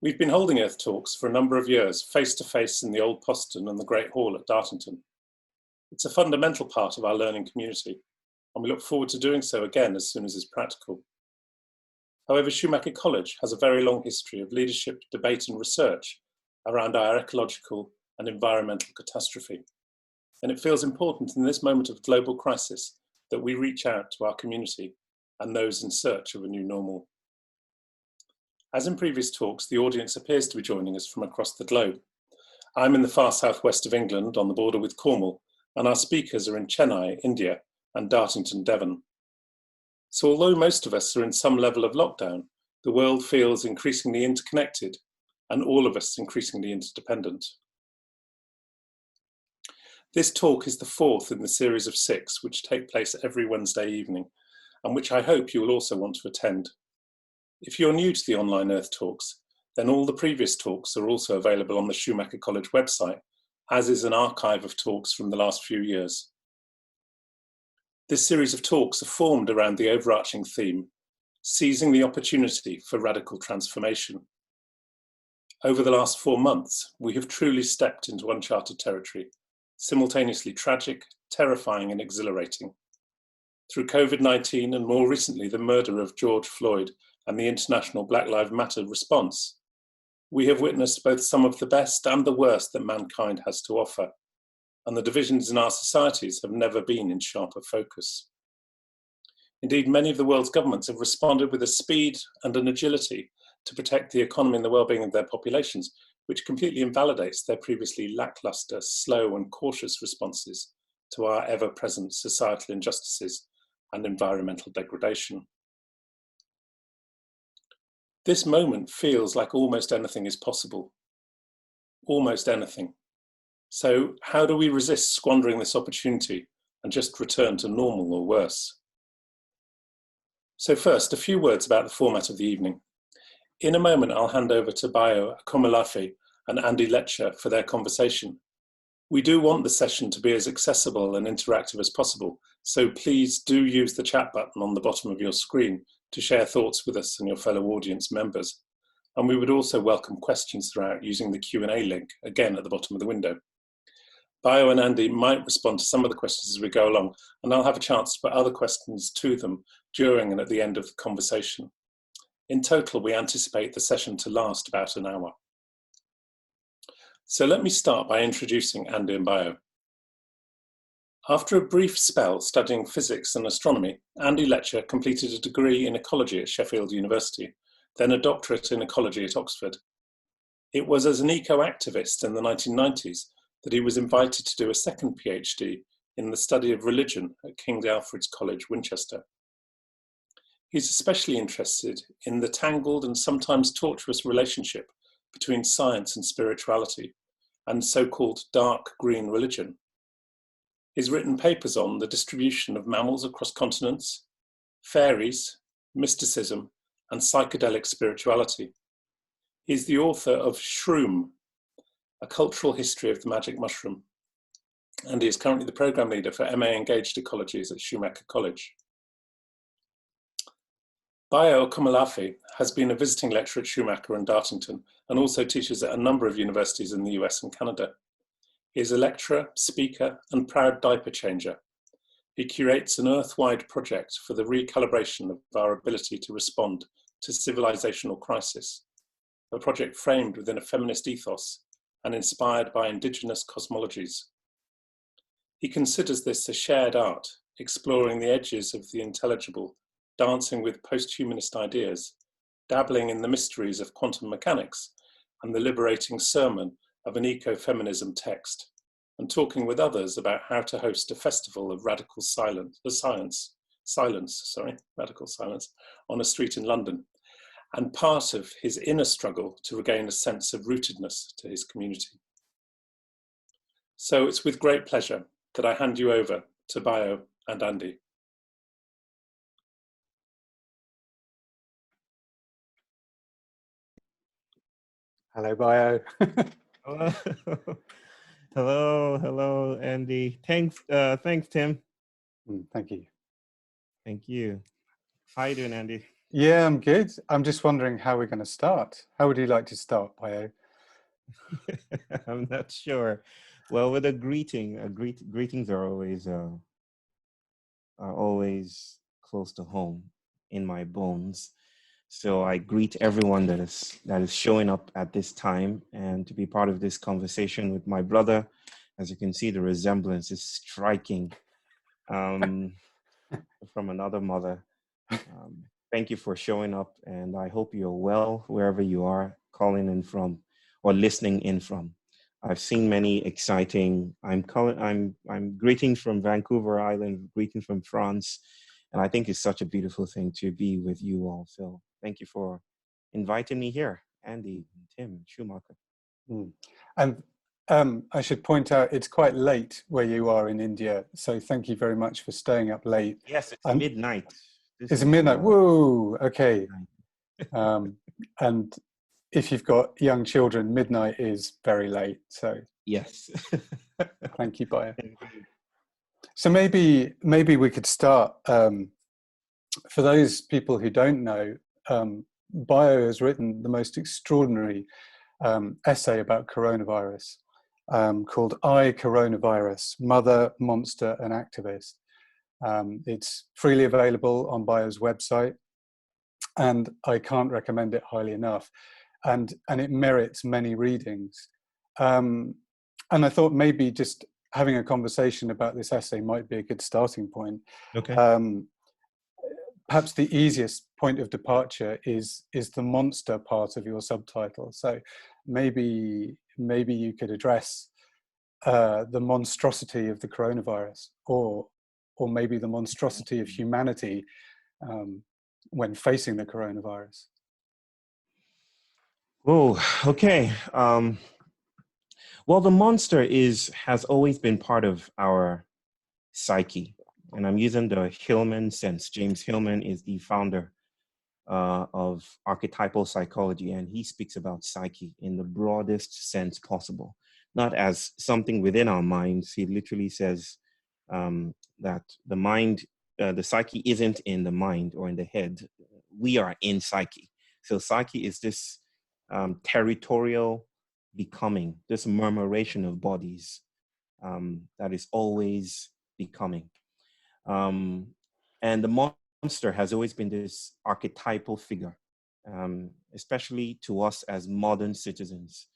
We've been holding Earth Talks for a number of years, face-to-face in the Old Poston and the Great Hall at Dartington. It's a fundamental part of our learning community, and we look forward to doing so again as soon as it's practical. However, Schumacher College has a very long history of leadership, debate and research around our ecological and environmental catastrophe. And it feels important in this moment of global crisis that we reach out to our community and those in search of a new normal. As in previous talks, the audience appears to be joining us from across the globe. I'm in the far southwest of England on the border with Cornwall, and our speakers are in Chennai, India, and Dartington, Devon. So although most of us are in some level of lockdown, the world feels increasingly interconnected and all of us increasingly interdependent. This talk is the fourth in the series of 6, which take place every Wednesday evening, and which I hope you will also want to attend. If you're new to the online Earth Talks, then all the previous talks are also available on the Schumacher College website, as is an archive of talks from the last few years. This series of talks are formed around the overarching theme, seizing the opportunity for radical transformation. Over the last 4 months, we have truly stepped into uncharted territory, simultaneously tragic, terrifying and exhilarating. Through COVID-19 and more recently the murder of George Floyd and the international Black Lives Matter response, we have witnessed both some of the best and the worst that mankind has to offer, and the divisions in our societies have never been in sharper focus. Indeed, many of the world's governments have responded with a speed and an agility to protect the economy and the well-being of their populations, which completely invalidates their previously lackluster, slow and cautious responses to our ever-present societal injustices and environmental degradation. This moment feels like almost anything is possible. Almost anything. So how do we resist squandering this opportunity and just return to normal or worse? So first, a few words about the format of the evening. In a moment, I'll hand over to Bayo Akomolafe and Andy Letcher for their conversation. We do want the session to be as accessible and interactive as possible, so please do use the chat button on the bottom of your screen to share thoughts with us and your fellow audience members. And we would also welcome questions throughout using the Q&A link, again at the bottom of the window. Bayo and Andy might respond to some of the questions as we go along, and I'll have a chance to put other questions to them during and at the end of the conversation. In total, we anticipate the session to last about an hour. So let me start by introducing Andy and Bayo. After a brief spell studying physics and astronomy, Andy Letcher completed a degree in ecology at Sheffield University, then a doctorate in ecology at Oxford. It was as an eco-activist in the 1990s that he was invited to do a second PhD in the study of religion at King Alfred's College, Winchester. He's especially interested in the tangled and sometimes tortuous relationship between science and spirituality, and so-called dark green religion. He's written papers on the distribution of mammals across continents, fairies, mysticism, and psychedelic spirituality. He's the author of Shroom, A Cultural History of the Magic Mushroom, and he is currently the program leader for MA Engaged Ecologies at Schumacher College. Bayo Akomolafe has been a visiting lecturer at Schumacher and Dartington, and also teaches at a number of universities in the US and Canada. He is a lecturer, speaker, and proud diaper changer. He curates an Earth-wide project for the recalibration of our ability to respond to civilizational crisis, a project framed within a feminist ethos and inspired by indigenous cosmologies. He considers this a shared art, exploring the edges of the intelligible, dancing with post-humanist ideas, dabbling in the mysteries of quantum mechanics and the liberating sermon of an ecofeminism text, and talking with others about how to host a festival of radical silence on a street in London, and part of his inner struggle to regain a sense of rootedness to his community. So it's with great pleasure that I hand you over to Bayo and Andy. Hello, Bayo. Hello. Hello, Andy. Thanks, Tim. Thank you. Thank you. How you doing, Andy? Yeah, I'm good. I'm just wondering how we're going to start. How would you like to start, Bayo? I'm not sure. Well, with a greeting, greetings are always close to home in my bones. So I greet everyone that is showing up at this time and to be part of this conversation with my brother. As you can see, the resemblance is striking from another mother. Thank you for showing up, and I hope you're well wherever you are calling in from or listening in from. I've seen many exciting. I'm greetings from Vancouver Island, greetings from France, and I think it's such a beautiful thing to be with you all. So thank you for inviting me here, Andy, Tim, Schumacher. Mm. And I should point out it's quite late where you are in India, so thank you very much for staying up late. Yes, it's midnight. It's midnight. Whoa. Okay. Midnight. And if you've got young children, midnight is very late. So Yes. thank you, Bayo. So maybe we could start. For those people who don't know, Bayo has written the most extraordinary essay about coronavirus called I, Coronavirus, Mother, Monster and Activist. It's freely available on Bayo's website, and I can't recommend it highly enough. And it merits many readings. And I thought maybe just having a conversation about this essay might be a good starting point. Okay. Perhaps the easiest point of departure is the monster part of your subtitle. So maybe you could address the monstrosity of the coronavirus, or maybe the monstrosity of humanity when facing the coronavirus. Oh, okay. Well, the monster has always been part of our psyche, and I'm using the Hillman sense. James Hillman is the founder of archetypal psychology, and he speaks about psyche in the broadest sense possible, not as something within our minds. He literally says that the mind, the psyche isn't in the mind or in the head. We are in psyche. So psyche is this territorial becoming, this murmuration of bodies that is always becoming. And the monster has always been this archetypal figure, especially to us as modern citizens.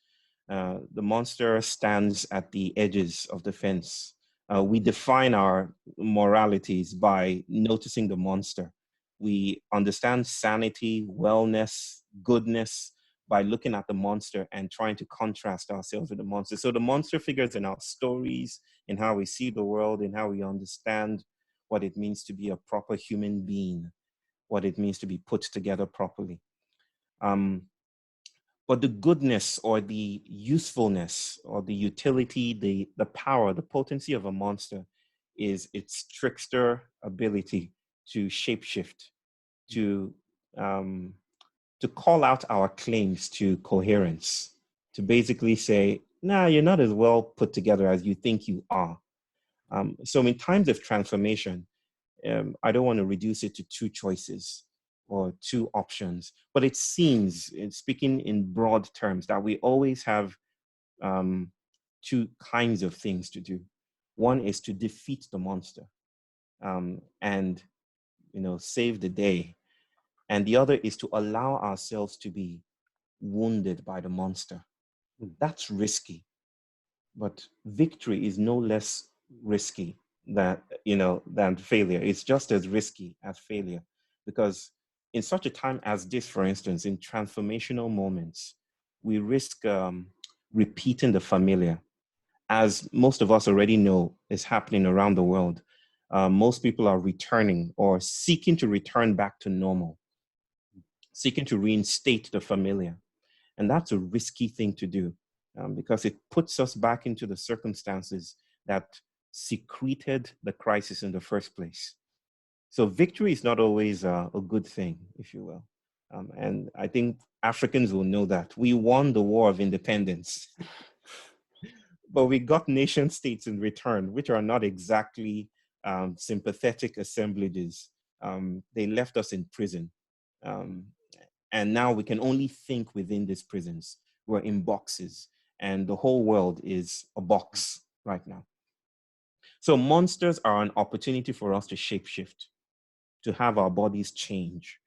The monster stands at the edges of the fence. We define our moralities by noticing the monster. We understand sanity, wellness, goodness by looking at the monster and trying to contrast ourselves with the monster. So the monster figures in our stories, in how we see the world, in how we understand what it means to be a proper human being, what it means to be put together properly. But the goodness or the usefulness or the utility, the power, the potency of a monster is its trickster ability to shapeshift, to call out our claims to coherence, to basically say, nah, you're not as well put together as you think you are. So in times of transformation, I don't want to reduce it to two choices or two options, but it seems, speaking in broad terms, that we always have two kinds of things to do. One is to defeat the monster and save the day, and the other is to allow ourselves to be wounded by the monster. That's risky, but victory is no less risky than failure. It's just as risky as failure, because in such a time as this, for instance, in transformational moments, we risk repeating the familiar. As most of us already know is happening around the world, most people are returning or seeking to return back to normal, seeking to reinstate the familiar. And that's a risky thing to do because it puts us back into the circumstances that secreted the crisis in the first place. So victory is not always a good thing, if you will. And I think Africans will know that. We won the War of Independence, but we got nation states in return, which are not exactly sympathetic assemblages. They left us in prison. And now we can only think within these prisons. We're in boxes, and the whole world is a box right now. So monsters are an opportunity for us to shapeshift, to have our bodies change.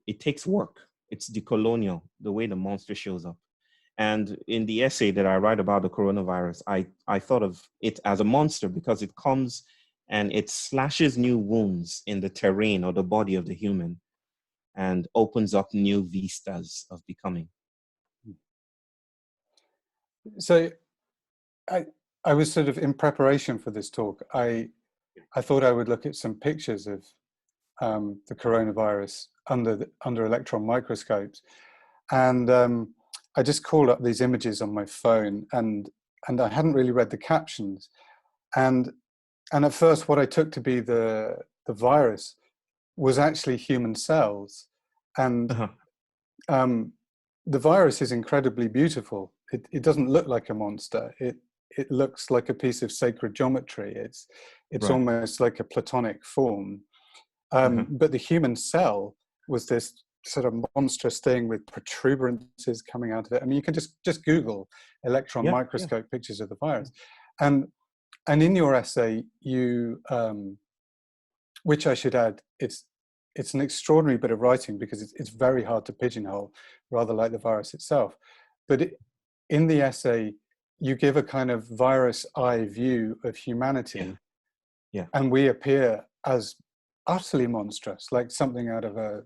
It takes work. It's decolonial, the way the monster shows up. And in the essay that I write about the coronavirus, I thought of it as a monster because it comes and it slashes new wounds in the terrain or the body of the human and opens up new vistas of becoming. So I was sort of in preparation for this talk, I thought I would look at some pictures of the coronavirus under electron microscopes. And I just called up these images on my phone, and I hadn't really read the captions. And at first what I took to be the virus was actually human cells. And the virus is incredibly beautiful. It doesn't look like a monster. It looks like a piece of sacred geometry. It's right. Almost like a Platonic form. But the human cell was this sort of monstrous thing with protuberances coming out of it. I mean, you can just Google electron microscope pictures of the virus. And in your essay, you, which I should add, it's an extraordinary bit of writing because it's very hard to pigeonhole, rather like the virus itself. But in the essay, you give a kind of virus eye view of humanity, and we appear as utterly monstrous, like something out of a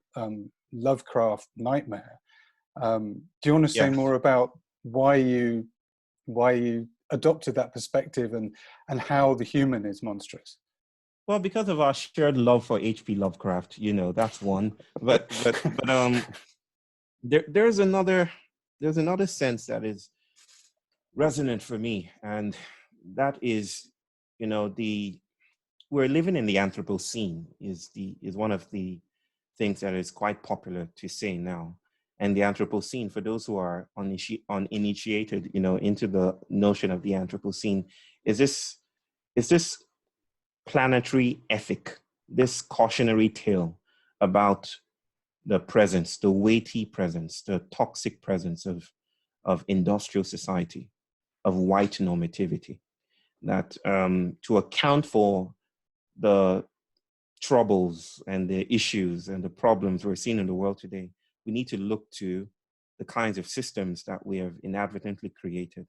Lovecraft nightmare. Do you want to say more about why you adopted that perspective and how the human is monstrous? Well, because of our shared love for H.P. Lovecraft, you know, that's one. But there's another sense that is resonant for me, and that is, you know, we're living in the Anthropocene is one of the things that is quite popular to say now. And the Anthropocene, for those who are uninitiated, you know, into the notion of the Anthropocene, is this planetary ethic, this cautionary tale about the presence, the weighty presence, the toxic presence of industrial society, of white normativity, that to account for the troubles and the issues and the problems we're seeing in the world today, we need to look to the kinds of systems that we have inadvertently created.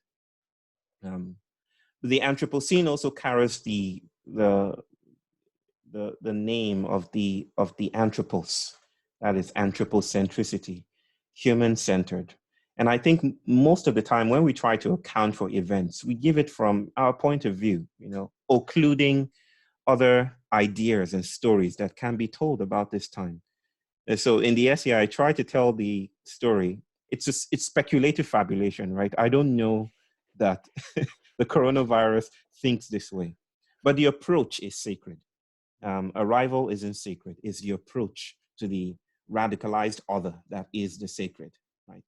The Anthropocene also carries the name of the anthropos, that is anthropocentricity, human-centered. And I think most of the time when we try to account for events, we give it from our point of view, you know, occluding other ideas and stories that can be told about this time. And so in the essay, I try to tell the story. It's speculative fabulation, right? I don't know that the coronavirus thinks this way, but the approach is sacred. Arrival isn't sacred. It's the approach to the radicalized other that is the sacred, right?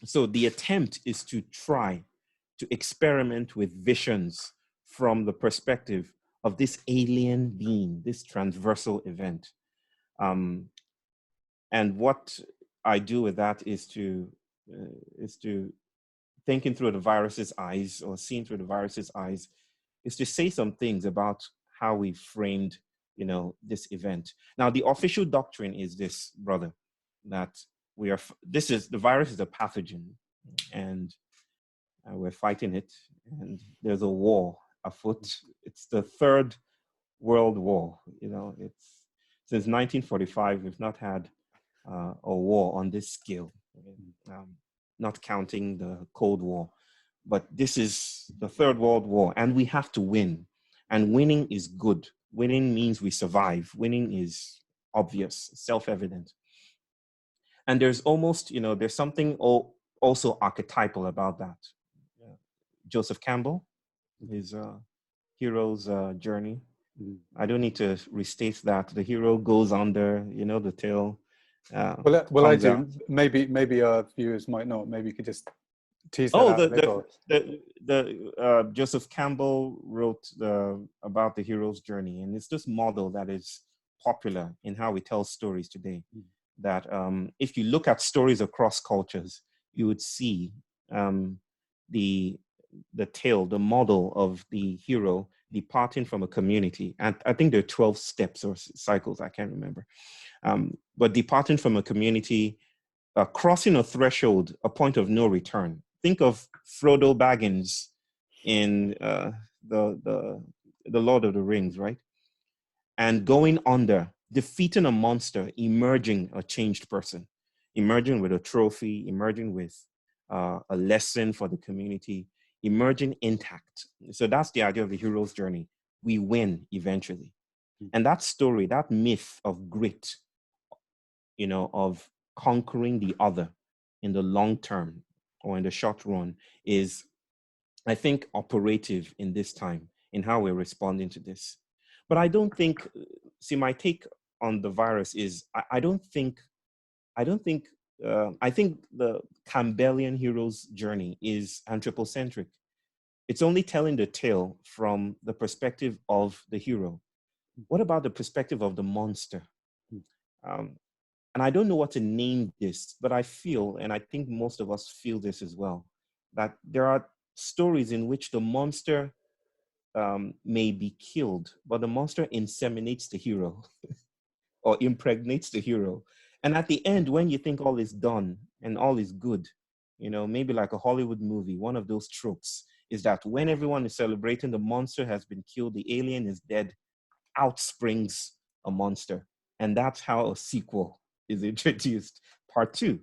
So the attempt is to try to experiment with visions from the perspective of this alien being, this transversal event. And what I do with that is to thinking through the virus's eyes, or seeing through the virus's eyes, is to say some things about how we framed, you know, this event. Now, the official doctrine is this, brother, that the virus is a pathogen, and we're fighting it, and there's a war afoot. It's the Third World War. You know, it's since 1945 we've not had a war on this scale, not counting the Cold War. But this is the Third World War, and we have to win. And winning is good. Winning means we survive. Winning is obvious, self-evident. And there's almost, you know, there's something also archetypal about that. Joseph Campbell, his hero's journey. I don't need to restate that. The hero goes under, you know, the tail. Well, I do. Out. Maybe our viewers might not. Maybe you could just tease that out a little. Joseph Campbell wrote about the hero's journey, and it's this model that is popular in how we tell stories today. That if you look at stories across cultures, you would see the tale, the model of the hero departing from a community. And I think there are 12 steps or cycles, I can't remember. But departing from a community, crossing a threshold, a point of no return. Think of Frodo Baggins in the Lord of the Rings, right? And going under, defeating a monster, emerging a changed person, emerging with a trophy, emerging with a lesson for the community, emerging intact. So that's the idea of the hero's journey. We win eventually. And that story, that myth of grit, you know, of conquering the other in the long term or in the short run is, I think, operative in this time, in how we're responding to this. But I don't think, see, my take on the virus is, I think the Campbellian hero's journey is anthropocentric. It's only telling the tale from the perspective of the hero. What about the perspective of the monster? And I don't know what to name this, but I feel, and I think most of us feel this as well, that there are stories in which the monster may be killed, but the monster inseminates the hero or impregnates the hero. And at the end, when you think all is done and all is good, you know, maybe like a Hollywood movie, one of those tropes is that when everyone is celebrating, the monster has been killed, the alien is dead, out springs a monster. And that's how a sequel is introduced. Part 2.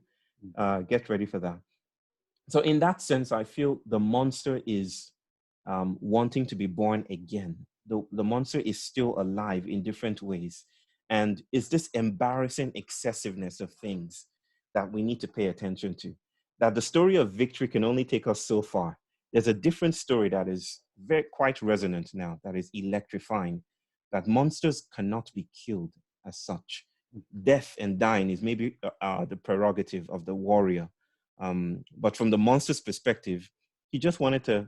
Get ready for that. So in that sense, I feel the monster is wanting to be born again. The monster is still alive in different ways. And it's this embarrassing excessiveness of things that we need to pay attention to. That the story of victory can only take us so far. There's a different story that is quite resonant now, that is electrifying, that monsters cannot be killed as such. Death and dying is maybe the prerogative of the warrior. But from the monster's perspective, he just wanted to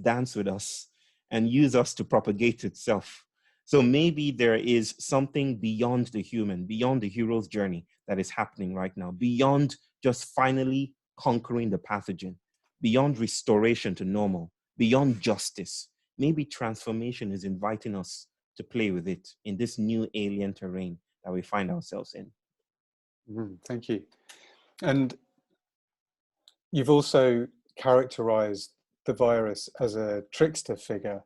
dance with us and use us to propagate itself. So maybe there is something beyond the human, beyond the hero's journey that is happening right now, beyond just finally conquering the pathogen, beyond restoration to normal, beyond justice. Maybe transformation is inviting us to play with it in this new alien terrain that we find ourselves in. Thank you. And you've also characterized the virus as a trickster figure.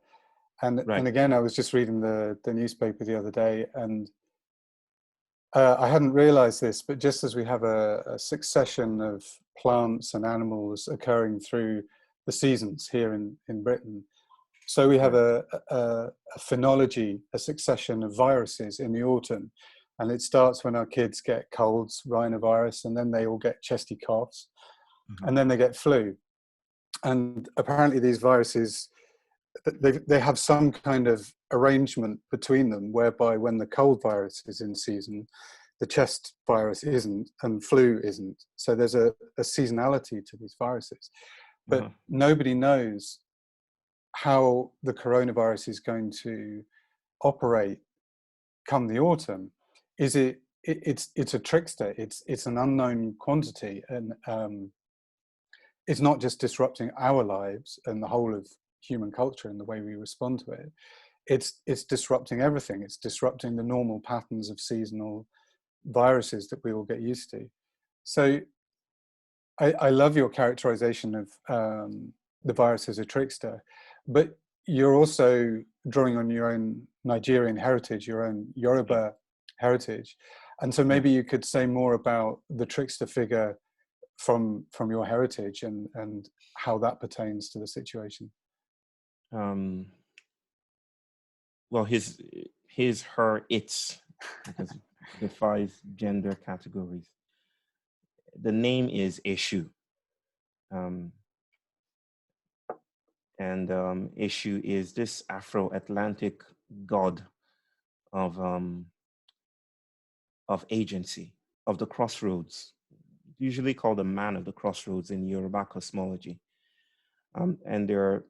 And, right. And again, I was just reading the newspaper the other day, and I hadn't realized this, but just as we have a succession of plants and animals occurring through the seasons here in Britain, so we have a phenology, a succession of viruses in the autumn. And it starts when our kids get colds, rhinovirus, and then they all get chesty coughs, and then they get flu. And apparently these viruses, they have some kind of arrangement between them, whereby when the cold virus is in season, the chest virus isn't and flu isn't. So there's a seasonality to these viruses. But nobody knows how the coronavirus is going to operate come the autumn. Is it's a trickster, it's an unknown quantity, and it's not just disrupting our lives and the whole of human culture and the way we respond to it. It's disrupting everything. It's disrupting the normal patterns of seasonal viruses that we all get used to. So I love your characterization of the virus as a trickster, but you're also drawing on your own Nigerian heritage, your own Yoruba heritage. And so maybe you could say more about the trickster figure from your heritage and how that pertains to the situation. Well, his, her, its, because it defies gender categories. The name is Eshu. And Eshu is this Afro-Atlantic god of agency, of the crossroads, usually called the man of the crossroads in Yoruba cosmology. And there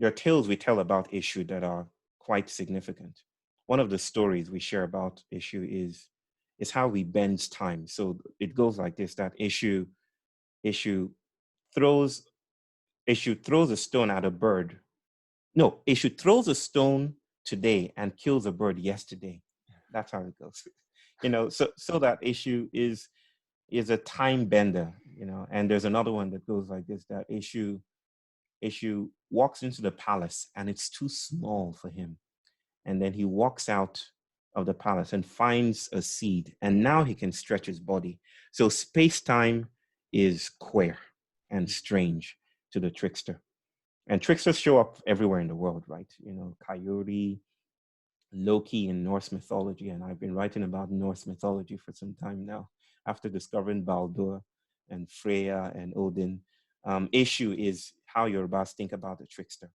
are tales we tell about Eshu that are quite significant. one of the stories we share about Issue is how he bends time. So it goes like this: that Issue throws a stone at a bird. No, Issue throws a stone today and kills a bird yesterday. That's how it goes. So that Issue is a time bender, and there's another one that goes like this: that Issue walks into the palace and it's too small for him. And then he walks out of the palace and finds a seed, and now he can stretch his body. So space-time is queer and strange to the trickster. And tricksters show up everywhere in the world, right? Coyote, Loki in Norse mythology, and I've been writing about Norse mythology for some time now, after discovering Baldur and Freya and Odin. Issue is how Yorubas think about the trickster.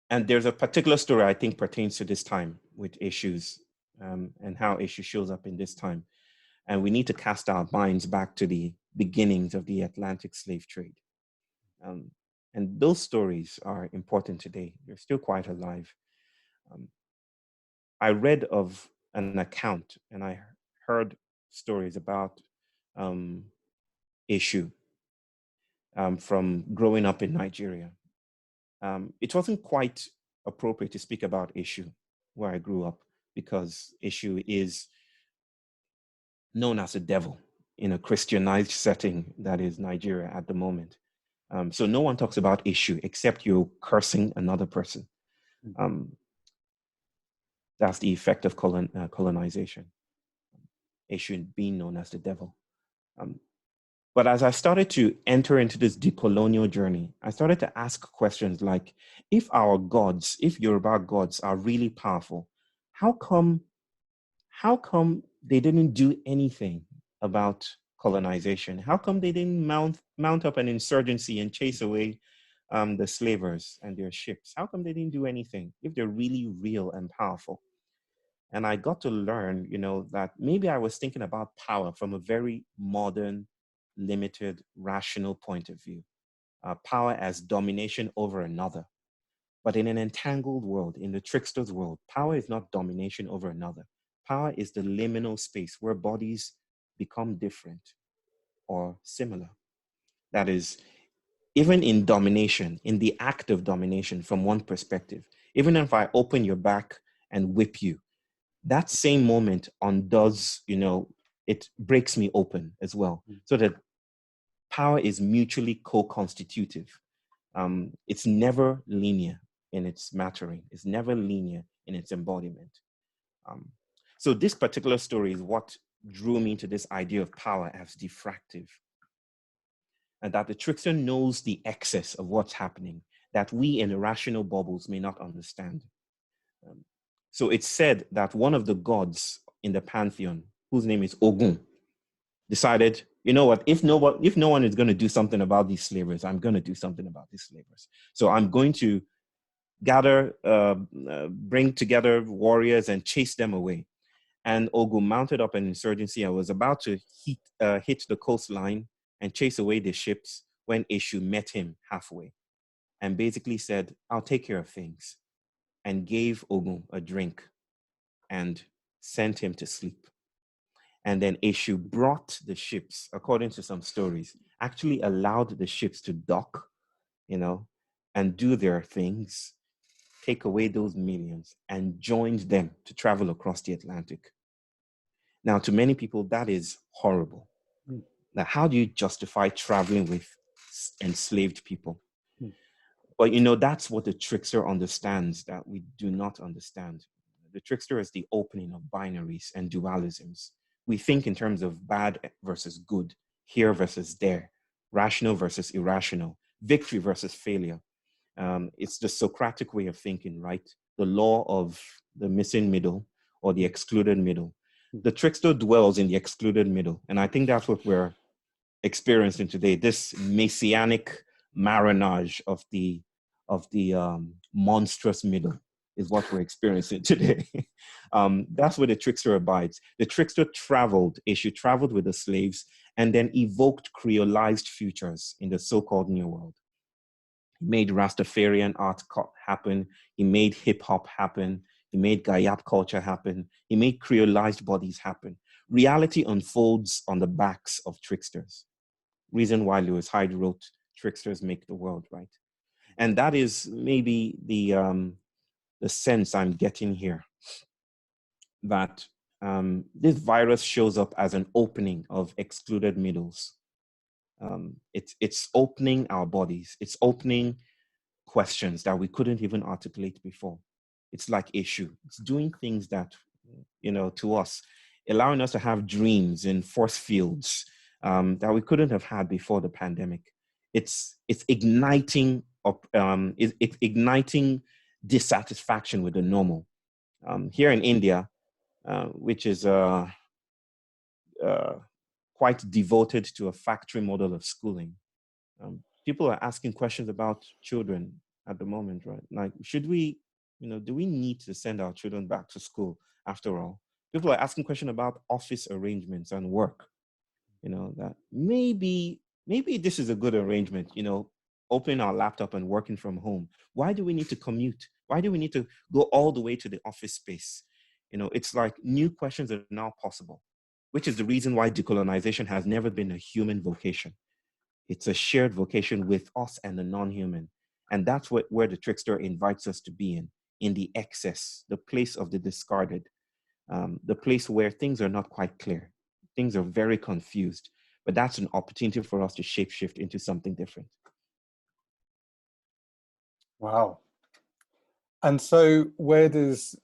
And there's a particular story I think pertains to this time with Issues, and how Issue shows up in this time. And we need to cast our minds back to the beginnings of the Atlantic slave trade. And those stories are important today. They're still quite alive. I read of an account and I heard stories about Issue from growing up in Nigeria. It wasn't quite appropriate to speak about Issue where I grew up, because Issue is known as a devil in a Christianized setting that is Nigeria at the moment. So no one talks about Issue except you cursing another person. That's the effect of colonization. Issue being known as the devil. But as I started to enter into this decolonial journey, I started to ask questions like, if our gods, if Yoruba gods are really powerful, how come they didn't do anything about colonization? How come they didn't mount up an insurgency and chase away the slavers and their ships? How come they didn't do anything if they're really real and powerful? And I got to learn, that maybe I was thinking about power from a very modern, limited, rational point of view. Power as domination over another. But in an entangled world, in the trickster's world, power is not domination over another. Power is the liminal space where bodies become different or similar. That is, even in domination, in the act of domination from one perspective, even if I open your back and whip you, that same moment undoes, it breaks me open as well. So that power is mutually co-constitutive. It's never linear in its mattering. It's never linear in its embodiment. So this particular story is what drew me to this idea of power as diffractive. And that the trickster knows the excess of what's happening that we in irrational bubbles may not understand. So it's said that one of the gods in the pantheon, whose name is Ogun, decided, you know what, if no one is going to do something about these slavers, I'm going to do something about these slavers. So I'm going to bring together warriors and chase them away. And Ogun mounted up an insurgency and was about to hit the coastline and chase away the ships when Issue met him halfway and basically said, I'll take care of things, and gave Ogun a drink and sent him to sleep. And then Issue brought the ships, according to some stories, actually allowed the ships to dock, and do their things, take away those millions, and joined them to travel across the Atlantic. Now, to many people, that is horrible. Now, how do you justify traveling with enslaved people? But that's what the trickster understands that we do not understand. The trickster is the opening of binaries and dualisms. We think in terms of bad versus good, here versus there, rational versus irrational, victory versus failure. It's the Socratic way of thinking, right? The law of the missing middle or the excluded middle. The trickster dwells in the excluded middle. And I think that's what we're experiencing today, this messianic marinage of the monstrous middle is what we're experiencing today. That's where the trickster abides. The trickster Issue traveled with the slaves and then evoked creolized futures in the so-called New World. He made Rastafarian art happen. He made hip hop happen. He made Gayap culture happen. He made creolized bodies happen. Reality unfolds on the backs of tricksters. Reason why Lewis Hyde wrote, "Tricksters make the world," right? And that is maybe the sense I'm getting here, that this virus shows up as an opening of excluded middles. It's opening our bodies. It's opening questions that we couldn't even articulate before. It's like issue. It's doing things that, to us, allowing us to have dreams in force fields that we couldn't have had before the pandemic. It's igniting it's igniting dissatisfaction with the normal. Here in India, which is quite devoted to a factory model of schooling, people are asking questions about children at the moment, right? Like, should we, do we need to send our children back to school after all? People are asking questions about office arrangements and work, that maybe this is a good arrangement, opening our laptop and working from home. Why do we need to commute? Why do we need to go all the way to the office space? It's like new questions are now possible, which is the reason why decolonization has never been a human vocation. It's a shared vocation with us and the non-human. And that's where the trickster invites us to be in the excess, the place of the discarded, the place where things are not quite clear. Things are very confused, but that's an opportunity for us to shapeshift into something different. Wow. And so where does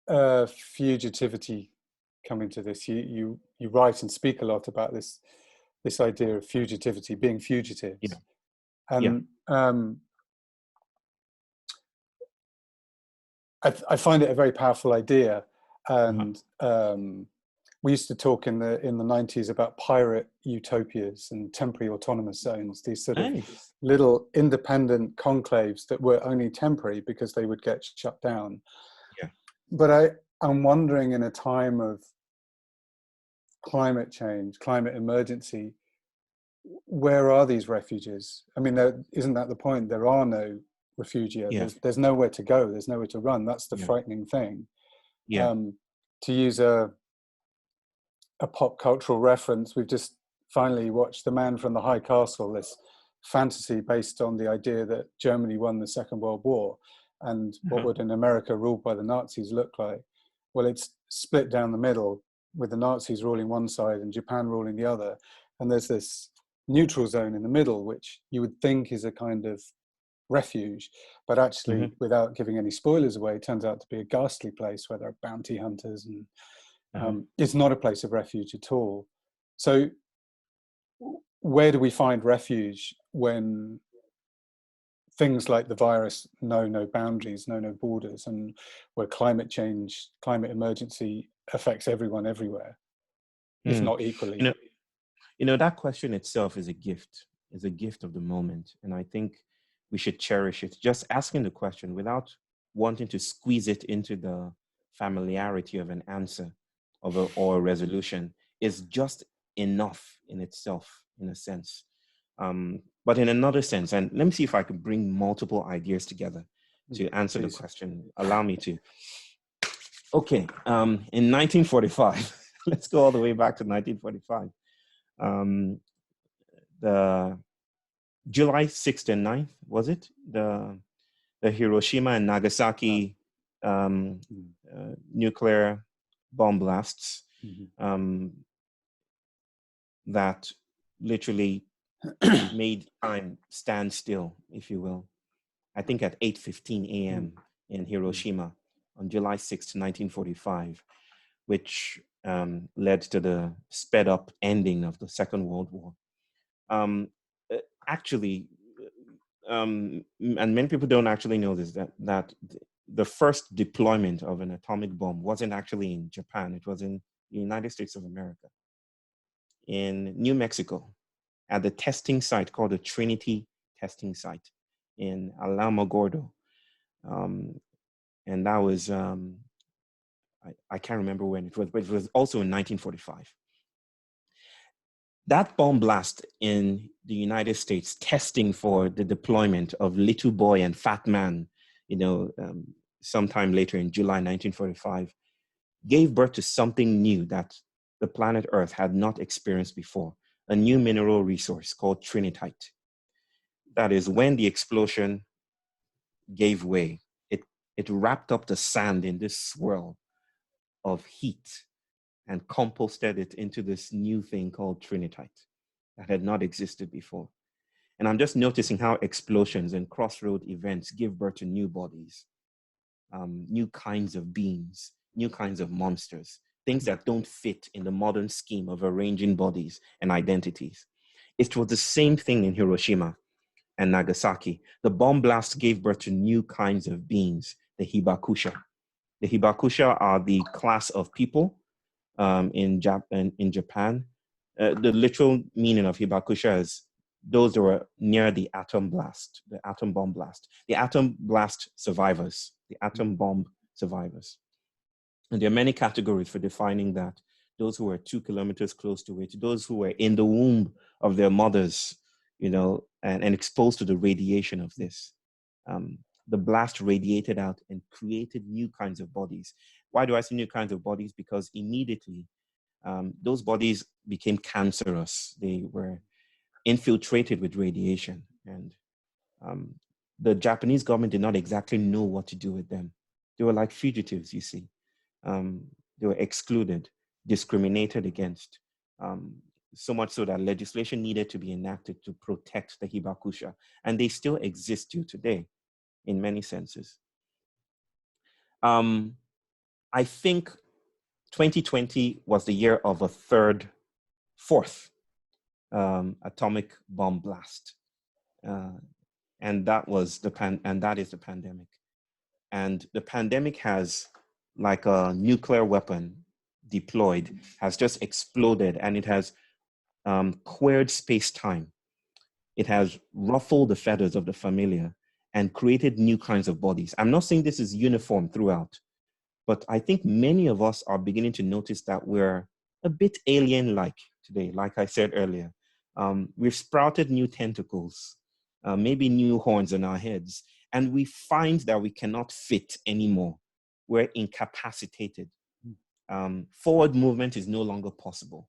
fugitivity come into this? You write and speak a lot about this idea of fugitivity, being fugitives. Yeah. And I find it a very powerful idea. And we used to talk in the 90s about pirate utopias and temporary autonomous zones, these sort of little independent conclaves that were only temporary because they would get shut down. Yeah. But I'm wondering, in a time of climate change, climate emergency, where are these refuges? I mean, isn't that the point? There are no refugia. Yeah. There's nowhere to go. There's nowhere to run. That's the frightening thing. Yeah. To use a pop cultural reference, we've just finally watched The Man from the High Castle, this fantasy based on the idea that Germany won the Second World War, and what would an America ruled by the Nazis look like? Well, it's split down the middle, with the Nazis ruling one side and Japan ruling the other, and there's this neutral zone in the middle, which you would think is a kind of refuge, but actually, without giving any spoilers away, it turns out to be a ghastly place where there are bounty hunters, and it's not a place of refuge at all. So where do we find refuge when things like the virus know no boundaries, know no borders, and where climate change, climate emergency affects everyone everywhere, if not equally? That question itself is a gift of the moment. And I think we should cherish it. Just asking the question without wanting to squeeze it into the familiarity of an answer or a resolution is just enough in itself, in a sense. But in another sense, and let me see if I can bring multiple ideas together to answer the question. Allow me to. Okay, in 1945, let's go all the way back to 1945. The July 6th and 9th, was it? The Hiroshima and Nagasaki nuclear bomb blasts that literally made time stand still, if you will. I think at 8:15 a.m. in Hiroshima on July 6th, 1945, which led to the sped up ending of the Second World War. Actually, and many people don't actually know this, that the first deployment of an atomic bomb wasn't actually in Japan. It was in the United States of America, in New Mexico, at the testing site called the Trinity Testing Site in Alamogordo. And that was, I can't remember when it was, but it was also in 1945. That bomb blast in the United States, testing for the deployment of Little Boy and Fat Man, sometime later in July 1945, gave birth to something new that the planet Earth had not experienced before, a new mineral resource called trinitite. That is, when the explosion gave way, it wrapped up the sand in this swirl of heat and composted it into this new thing called trinitite that had not existed before. And I'm just noticing how explosions and crossroad events give birth to new bodies, new kinds of beings, new kinds of monsters, things that don't fit in the modern scheme of arranging bodies and identities. It was the same thing in Hiroshima and Nagasaki. The bomb blast gave birth to new kinds of beings, the hibakusha. The hibakusha are the class of people in Japan. The literal meaning of hibakusha is those that were near the atom blast, the atom bomb blast, the atom blast survivors, the atom bomb survivors. And there are many categories for defining that. Those who were 2 kilometers close to it, those who were in the womb of their mothers, and exposed to the radiation of this. The blast radiated out and created new kinds of bodies. Why do I say new kinds of bodies? Because immediately those bodies became cancerous. They were infiltrated with radiation. And the Japanese government did not exactly know what to do with them. They were like fugitives, you see. They were excluded, discriminated against, so much so that legislation needed to be enacted to protect the hibakusha. And they still exist till today in many senses. I think 2020 was the year of a fourth atomic bomb blast. And that is the pandemic. And the pandemic has, like a nuclear weapon deployed, has just exploded, and it has queered space-time. It has ruffled the feathers of the familiar and created new kinds of bodies. I'm not saying this is uniform throughout, but I think many of us are beginning to notice that we're a bit alien-like today, like I said earlier. We've sprouted new tentacles, maybe new horns on our heads, and we find that we cannot fit anymore. We're incapacitated. Forward movement is no longer possible.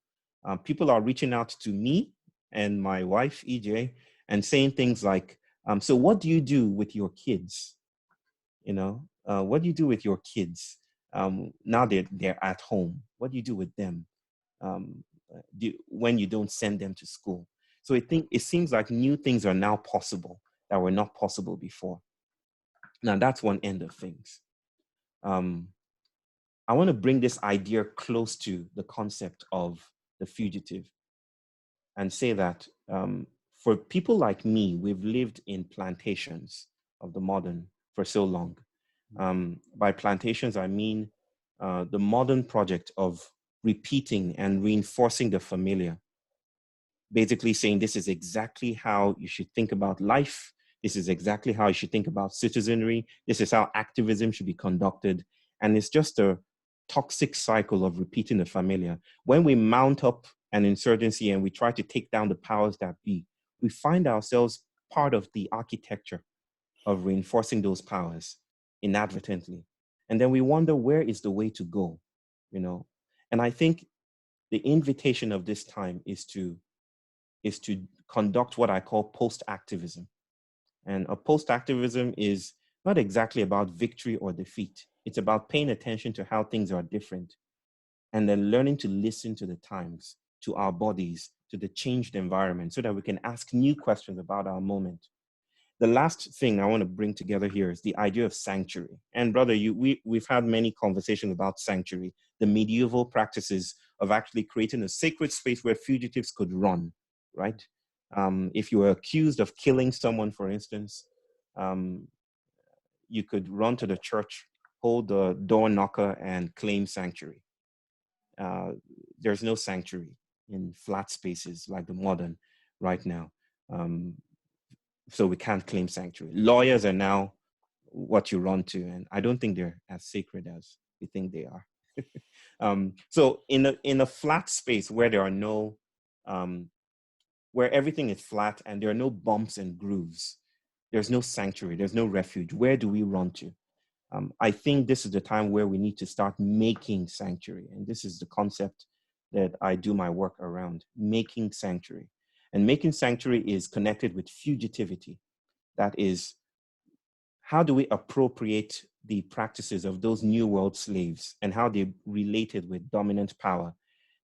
People are reaching out to me and my wife, EJ, and saying things like, so what do you do with your kids? What do you do with your kids? Now they're at home. What do you do with them when you don't send them to school? So it seems like new things are now possible that were not possible before. Now that's one end of things. I want to bring this idea close to the concept of the fugitive and say that for people like me, we've lived in plantations of the modern for so long. By plantations, I mean the modern project of repeating and reinforcing the familiar. Basically saying this is exactly how you should think about life. This is exactly how you should think about citizenry. This is how activism should be conducted. And it's just a toxic cycle of repeating the familiar. When we mount up an insurgency and we try to take down the powers that be, we find ourselves part of the architecture of reinforcing those powers inadvertently. And then we wonder, where is the way to go, And I think the invitation of this time is to conduct what I call post-activism. And a post-activism is not exactly about victory or defeat. It's about paying attention to how things are different and then learning to listen to the times, to our bodies, to the changed environment so that we can ask new questions about our moment. The last thing I want to bring together here is the idea of sanctuary. And brother, we've had many conversations about sanctuary, the medieval practices of actually creating a sacred space where fugitives could run, right? If you were accused of killing someone, for instance, you could run to the church, hold the door knocker, and claim sanctuary. There's no sanctuary in flat spaces like the modern right now. So we can't claim sanctuary. Lawyers are now what you run to, and I don't think they're as sacred as we think they are. So in a flat space where there are no where everything is flat and there are no bumps and grooves. There's no sanctuary, there's no refuge. Where do we run to? I think this is the time where we need to start making sanctuary. And this is the concept that I do my work around, making sanctuary. And making sanctuary is connected with fugitivity. That is, how do we appropriate the practices of those New World slaves and how they related with dominant power?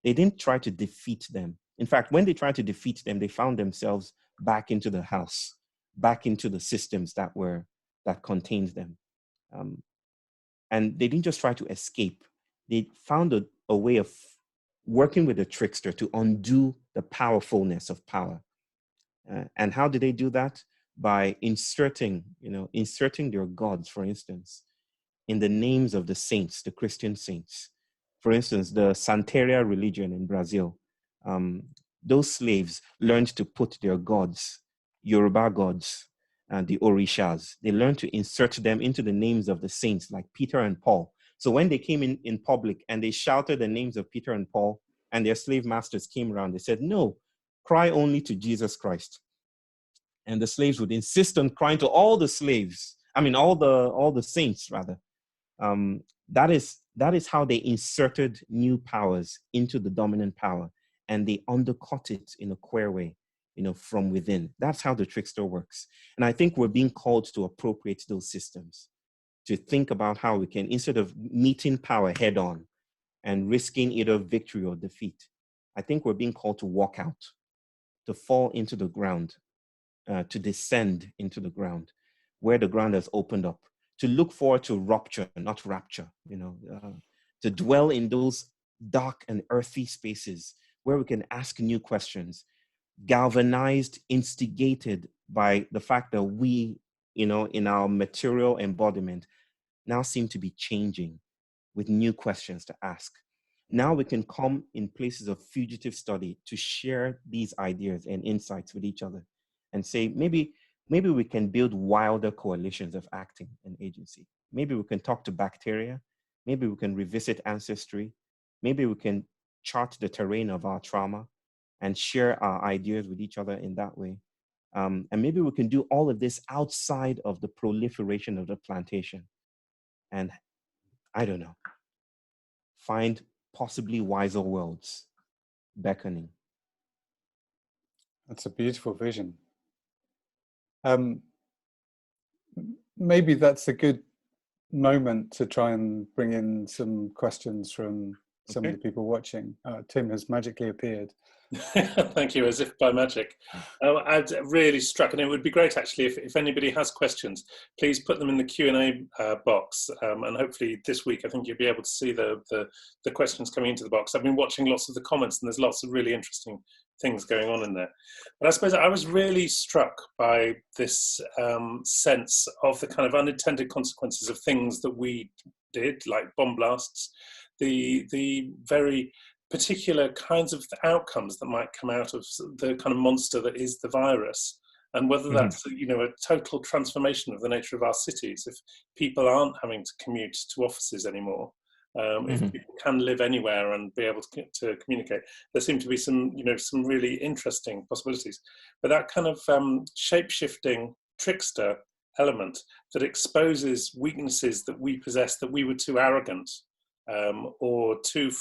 They didn't try to defeat them. In fact, when they tried to defeat them, they found themselves back into the house, back into the systems that contained them. And they didn't just try to escape. They found a way of working with the trickster to undo the powerfulness of power. And how did they do that? By inserting their gods, for instance, in the names of the saints, the Christian saints. For instance, the Santeria religion in Brazil, those slaves learned to put their gods, Yoruba gods, and the Orishas, they learned to insert them into the names of the saints like Peter and Paul. So when they came in public and they shouted the names of Peter and Paul and their slave masters came around, they said, no, cry only to Jesus Christ. And the slaves would insist on crying to all the slaves, all the saints rather. That is how they inserted new powers into the dominant power, and they undercut it in a queer way, from within. That's how the trickster works. And I think we're being called to appropriate those systems, to think about how we can, instead of meeting power head on and risking either victory or defeat, I think we're being called to walk out, to fall into the ground, to descend into the ground, where the ground has opened up, to look forward to rupture, not rapture, to dwell in those dark and earthy spaces where we can ask new questions, galvanized, instigated by the fact that we, in our material embodiment, now seem to be changing with new questions to ask. Now we can come in places of fugitive study to share these ideas and insights with each other and say, maybe we can build wilder coalitions of acting and agency. Maybe we can talk to bacteria. Maybe we can revisit ancestry. Maybe we can chart the terrain of our trauma and share our ideas with each other in that way. And maybe we can do all of this outside of the proliferation of the plantation. And I don't know, find possibly wiser worlds beckoning. That's a beautiful vision. Maybe that's a good moment to try and bring in some questions from some of the people watching. Tim has magically appeared. Thank you, as if by magic. I'd really struck, and it would be great actually if anybody has questions, please put them in the Q&A box, and hopefully this week I think you'll be able to see the questions coming into the box. I've been watching lots of the comments and there's lots of really interesting things going on in there. But I suppose I was really struck by this sense of the kind of unintended consequences of things that we did, like bomb blasts, the very particular kinds of outcomes that might come out of the kind of monster that is the virus, and whether that's a total transformation of the nature of our cities. If people aren't having to commute to offices anymore, if people can live anywhere and be able to communicate, there seem to be some really interesting possibilities. But that kind of shape-shifting trickster element that exposes weaknesses that we possess, that we were too arrogant or too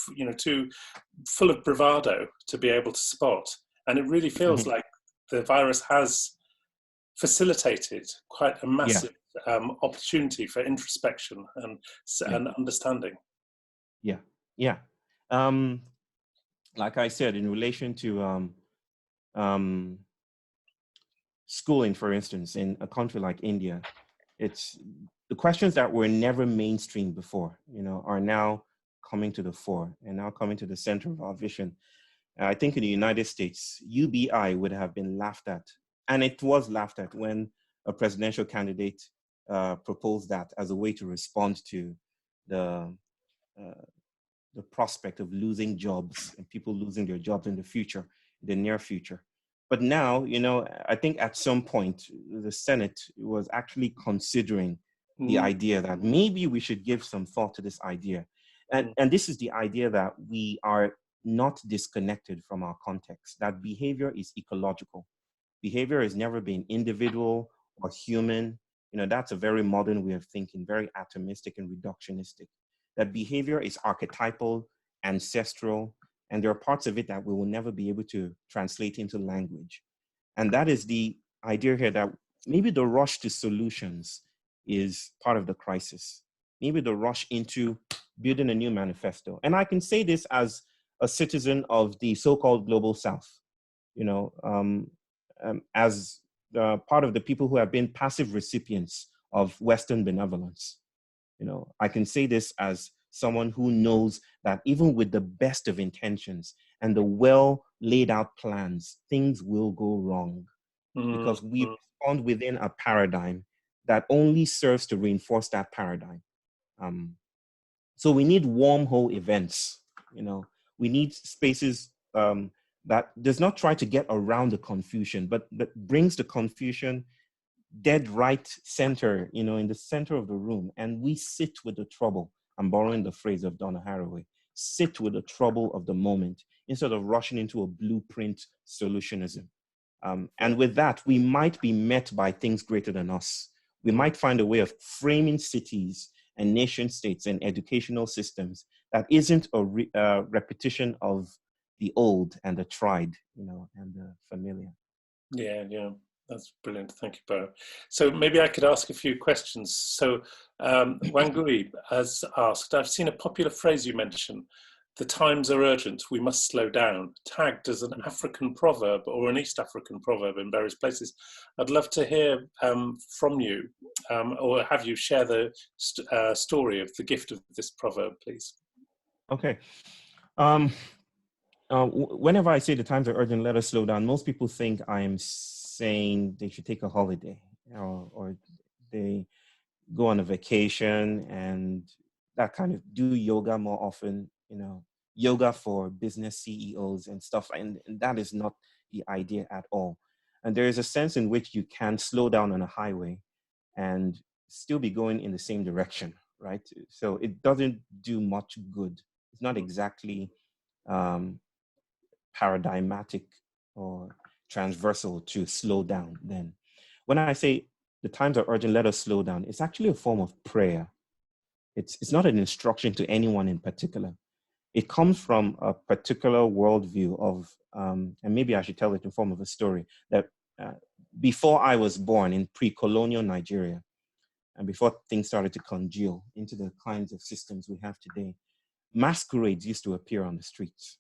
full of bravado to be able to spot. And it really feels like the virus has facilitated quite a massive opportunity for introspection and understanding. Yeah. Like I said, in relation to schooling, for instance, in a country like India, it's the questions that were never mainstream before, are now coming to the fore and now coming to the center of our vision. I think in the United States, UBI would have been laughed at, and it was laughed at when a presidential candidate proposed that as a way to respond to the prospect of losing jobs and people losing their jobs in the future, the near future. But now, I think at some point, the Senate was actually considering the idea that maybe we should give some thought to this idea. And this is the idea that we are not disconnected from our context, that behavior is ecological. Behavior has never been individual or human. You know, that's a very modern way of thinking, very atomistic and reductionistic. That behavior is archetypal, ancestral, and there are parts of it that we will never be able to translate into language. And that is the idea here that maybe the rush to solutions is part of the crisis. Maybe the rush into building a new manifesto. And I can say this as a citizen of the so-called global South, you know, as part of the people who have been passive recipients of Western benevolence. You know, I can say this as someone who knows that even with the best of intentions and the well laid out plans, things will go wrong because we respond within a paradigm that only serves to reinforce that paradigm. So we need wormhole events, you know, we need spaces that does not try to get around the confusion, but that brings the confusion dead right center, you know, in the center of the room. And we sit with the trouble. I'm borrowing the phrase of Donna Haraway, sit with the trouble of the moment instead of rushing into a blueprint solutionism. And with that, we might be met by things greater than us. We might find a way of framing cities and nation states and educational systems that isn't a repetition of the old and the tried, you know, and the familiar. Yeah, yeah, that's brilliant. Thank you, Bayo. So maybe I could ask a few questions. So Wangui has asked, I've seen a popular phrase you mentioned, the times are urgent, we must slow down, tagged as an African proverb or an East African proverb in various places. I'd love to hear from you, or have you share the story of the gift of this proverb, please. Okay. Whenever I say the times are urgent, let us slow down, most people think I am saying they should take a holiday or they go on a vacation and that kind of do yoga more often, you know, yoga for business CEOs and stuff. And that is not the idea at all. And there is a sense in which you can slow down on a highway and still be going in the same direction, right? So it doesn't do much good. It's not exactly paradigmatic or transversal to slow down then. When I say the times are urgent, let us slow down, it's actually a form of prayer. It's not an instruction to anyone in particular. It comes from a particular worldview of, and maybe I should tell it in form of a story, that before I was born in pre-colonial Nigeria, and before things started to congeal into the kinds of systems we have today, masquerades used to appear on the streets.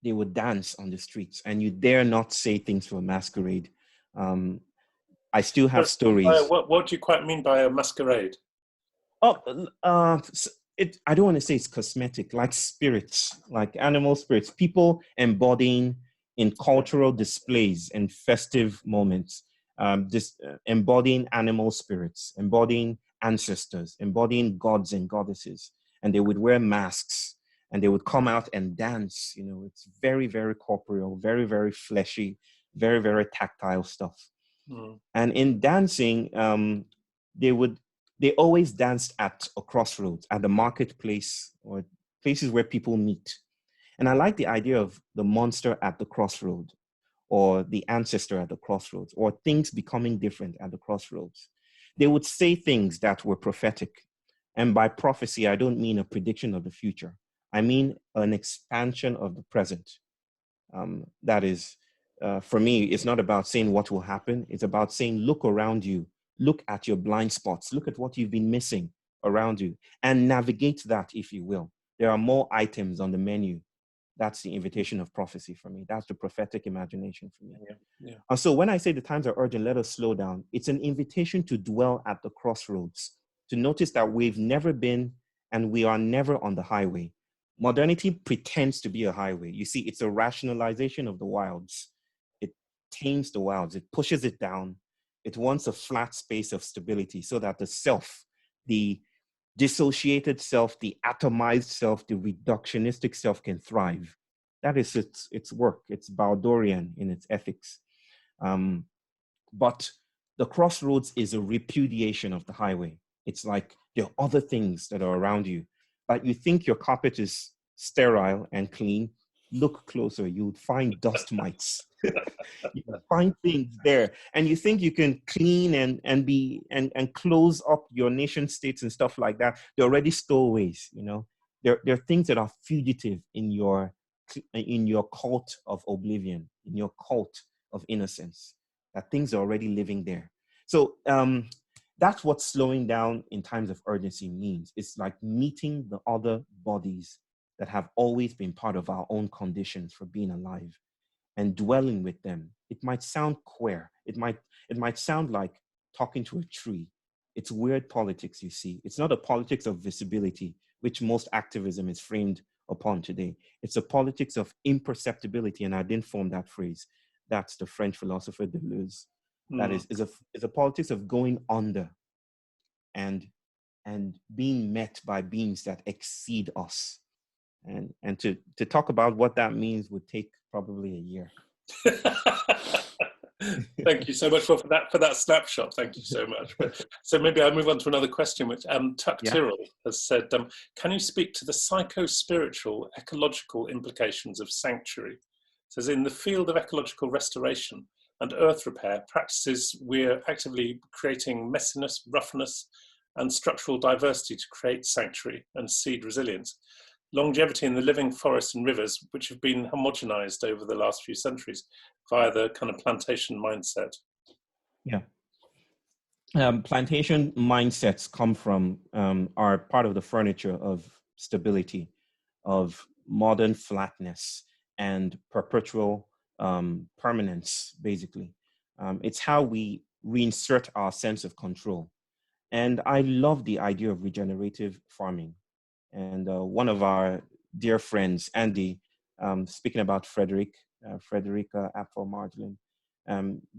They would dance on the streets, and you dare not say things for a masquerade. I still have stories. What do you quite mean by a masquerade? Oh, I don't want to say it's cosmetic, like spirits, like animal spirits, people embodying in cultural displays and festive moments, embodying animal spirits, embodying ancestors, embodying gods and goddesses. And they would wear masks and they would come out and dance. You know, it's very, very corporeal, very, very fleshy, very, very tactile stuff. And in dancing, they always danced at a crossroads, at the marketplace or places where people meet. And I like the idea of the monster at the crossroad or the ancestor at the crossroads or things becoming different at the crossroads. They would say things that were prophetic. And by prophecy, I don't mean a prediction of the future. I mean an expansion of the present. That is, for me, it's not about saying what will happen. It's about saying, look around you. Look at your blind spots. Look at what you've been missing around you and navigate that, if you will. There are more items on the menu. That's the invitation of prophecy for me. That's the prophetic imagination for me. Yeah. And so when I say the times are urgent, let us slow down, it's an invitation to dwell at the crossroads, to notice that we've never been and we are never on the highway. Modernity pretends to be a highway. You see, it's a rationalization of the wilds. It tames the wilds. It pushes it down. It wants a flat space of stability so that the self, the dissociated self, the atomized self, the reductionistic self can thrive. That is its work. It's Baldorian in its ethics. But the crossroads is a repudiation of the highway. It's like there are other things that are around you. Like you think your carpet is sterile and clean, look closer, you would find dust mites. You would find things there. And you think you can clean and close up your nation states and stuff like that. They're already stowaways, you know. There are things that are fugitive in your cult of oblivion, in your cult of innocence, that things are already living there. So that's what slowing down in times of urgency means. It's like meeting the other bodies that have always been part of our own conditions for being alive and dwelling with them. It might sound queer. It might sound like talking to a tree. It's weird politics, you see. It's not a politics of visibility, which most activism is framed upon today. It's a politics of imperceptibility, and I didn't form that phrase. That's the French philosopher Deleuze. That is a politics of going under and being met by beings that exceed us. And to talk about what that means would take probably a year. Thank you so much for that snapshot. Thank you so much. So maybe I'll move on to another question, which Tuck Tyrrell has said, can you speak to the psycho-spiritual ecological implications of sanctuary? It says, in the field of ecological restoration and earth repair practices, we're actively creating messiness, roughness, and structural diversity to create sanctuary and seed resilience. Longevity in the living forests and rivers, which have been homogenized over the last few centuries via the kind of plantation mindset. Yeah. Plantation mindsets come from, are part of the furniture of stability, of modern flatness and perpetual permanence, basically. It's how we reinsert our sense of control. And I love the idea of regenerative farming. And one of our dear friends, Andy, speaking about Frederica Apfel-Marjolin,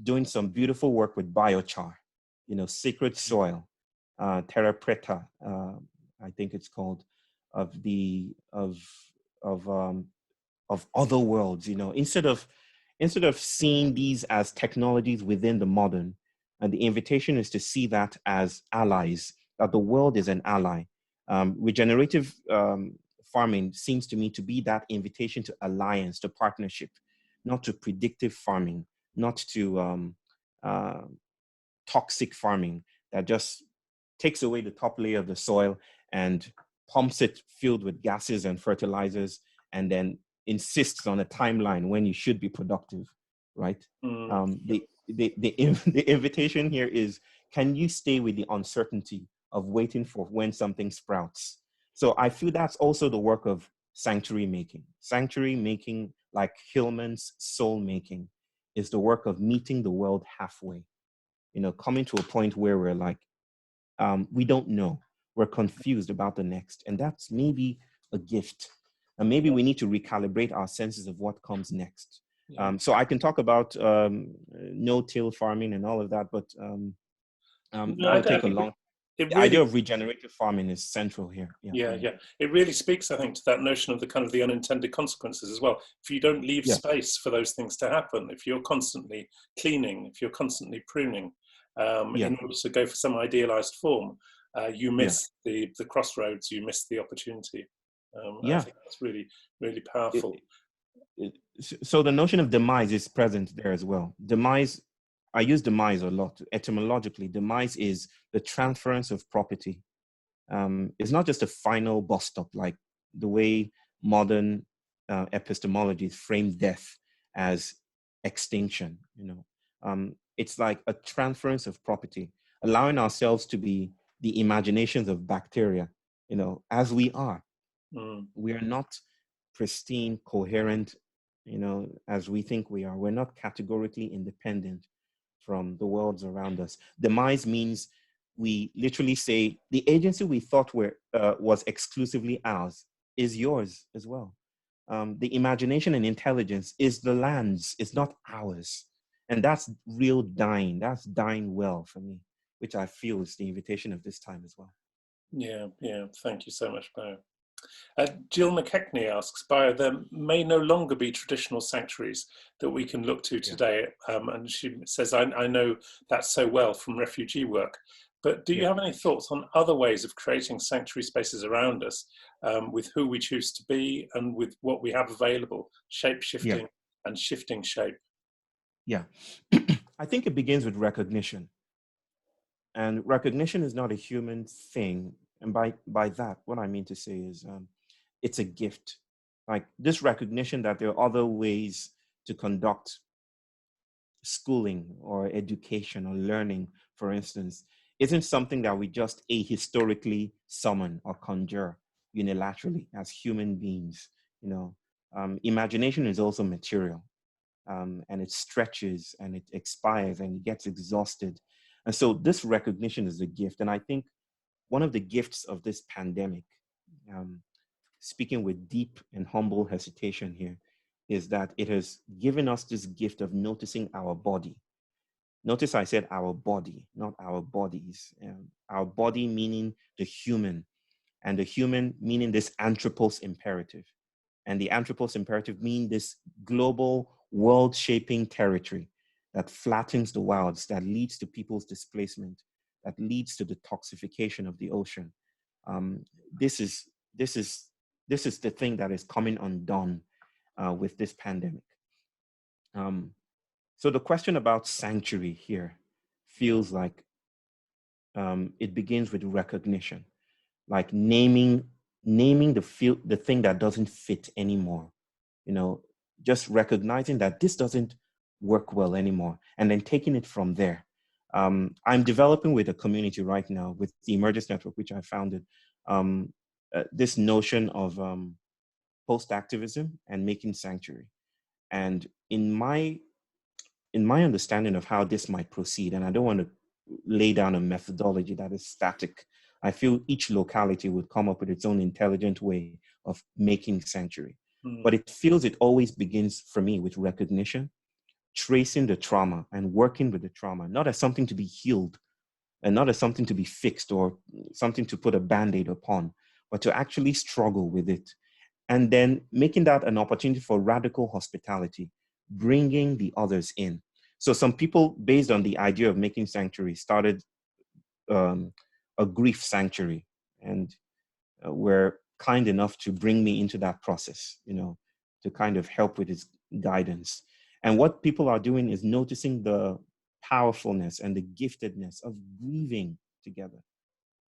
doing some beautiful work with biochar, you know, sacred soil, terra preta, I think it's called, of other worlds. You know, instead of seeing these as technologies within the modern, and the invitation is to see that as allies, that the world is an ally. Regenerative farming seems to me to be that invitation to alliance, to partnership, not to predictive farming, not to toxic farming that just takes away the top layer of the soil and pumps it filled with gases and fertilizers, and then insists on a timeline when you should be productive, right? The invitation here is, can you stay with the uncertainty of waiting for when something sprouts? So I feel that's also the work of sanctuary making. Sanctuary making, like Hillman's soul making, is the work of meeting the world halfway. You know, coming to a point where we're like, we don't know. We're confused about the next. And that's maybe a gift. And maybe we need to recalibrate our senses of what comes next. So I can talk about no-till farming and all of that, but that'll take a long. The idea of regenerative farming is central here. Yeah. It really speaks, I think, to that notion of the kind of the unintended consequences as well. If you don't leave space for those things to happen, if you're constantly cleaning, if you're constantly pruning, in order to go for some idealized form, you miss the crossroads, you miss the opportunity. I think that's really, really powerful. So the notion of demise is present there as well. Demise, I use demise a lot. Etymologically, demise is the transference of property. It's not just a final bus stop, like the way modern epistemology frames death as extinction. You know, it's like a transference of property, allowing ourselves to be the imaginations of bacteria. You know, as we are, we are not pristine, coherent, you know, as we think we are. We're not categorically independent from the worlds around us. Demise means we literally say the agency we thought was exclusively ours is yours as well. The imagination and intelligence is the land's, it's not ours. And that's real dying. That's dying well for me, which I feel is the invitation of this time as well. Yeah. Thank you so much, Bayo. Jill McKechnie asks, Bayo, there may no longer be traditional sanctuaries that we can look to today. And she says, I know that so well from refugee work. But do you Yeah. have any thoughts on other ways of creating sanctuary spaces around us, with who we choose to be and with what we have available, shape-shifting and shifting shape? Yeah. I think it begins with recognition. And recognition is not a human thing. And by that, what I mean to say is it's a gift. Like this recognition that there are other ways to conduct schooling or education or learning, for instance, isn't something that we just ahistorically summon or conjure unilaterally as human beings. You know, imagination is also material, and it stretches and it expires and it gets exhausted. And so this recognition is a gift. And I think one of the gifts of this pandemic, um, speaking with deep and humble hesitation here, is that it has given us this gift of noticing our body. Notice I said our body, not our bodies. Our body meaning the human, and the human meaning this anthropos imperative. And the anthropos imperative mean this global world-shaping territory that flattens the wilds, that leads to people's displacement, that leads to the toxification of the ocean. This is the thing that is coming undone with this pandemic. So the question about sanctuary here feels like it begins with recognition, like naming the thing that doesn't fit anymore. You know, just recognizing that this doesn't work well anymore, and then taking it from there. I'm developing with a community right now with the Emergence Network, which I founded, this notion of post-activism and making sanctuary. And in my understanding of how this might proceed, and I don't want to lay down a methodology that is static, I feel each locality would come up with its own intelligent way of making sanctuary. But it feels it always begins for me with recognition, tracing the trauma and working with the trauma, not as something to be healed and not as something to be fixed or something to put a band-aid upon, but to actually struggle with it. And then making that an opportunity for radical hospitality, bringing the others in. So some people, based on the idea of making sanctuary, started a grief sanctuary, and were kind enough to bring me into that process, you know, to kind of help with its guidance. And what people are doing is noticing the powerfulness and the giftedness of grieving together.